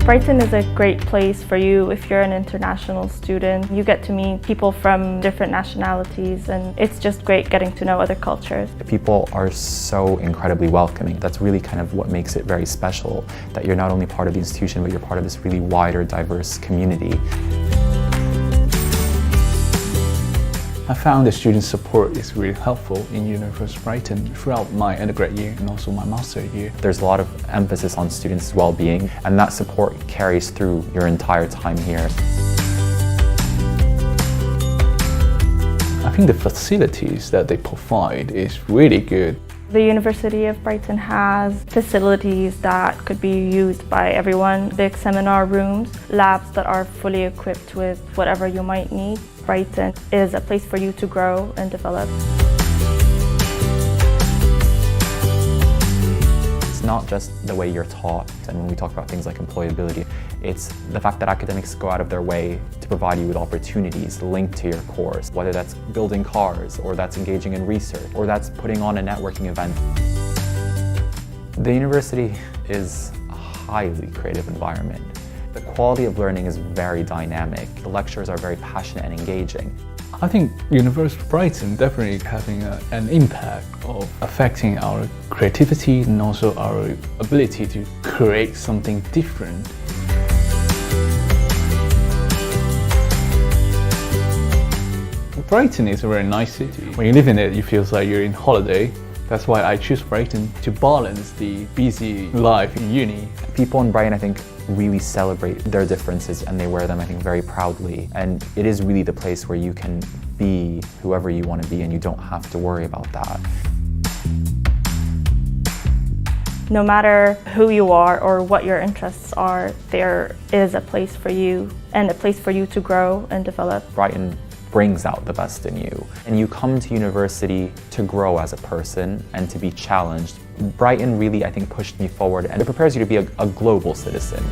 Brighton is a great place for you if you're an international student. You get to meet people from different nationalities, and it's just great getting to know other cultures. People are so incredibly welcoming. That's really kind of what makes it very special, that you're not only part of the institution, but you're part of this really wider, diverse community. I found the student support is really helpful in University of Brighton throughout my undergrad year and also my master year. There's a lot of emphasis on students' well-being, and that support carries through your entire time here. I think the facilities that they provide is really good. The University of Brighton has facilities that could be used by everyone. Big seminar rooms, labs that are fully equipped with whatever you might need. Brighton is a place for you to grow and develop. It's not just the way you're taught, and when we talk about things like employability, it's the fact that academics go out of their way to provide you with opportunities linked to your course, whether that's building cars, or that's engaging in research, or that's putting on a networking event. The university is a highly creative environment. The quality of learning is very dynamic. The lectures are very passionate and engaging. I think University of Brighton definitely having an impact of affecting our creativity and also our ability to create something different. Brighton is a very nice city. When you live in it, you feel like you're in holiday. That's why I choose Brighton to balance the busy life in uni. People in Brighton, I think, really celebrate their differences, and they wear them, I think, very proudly. And it is really the place where you can be whoever you want to be, and you don't have to worry about that. No matter who you are or what your interests are, there is a place for you and a place for you to grow and develop. Brighton brings out the best in you. And you come to university to grow as a person and to be challenged. Brighton really, I think, pushed me forward, and it prepares you to be a global citizen.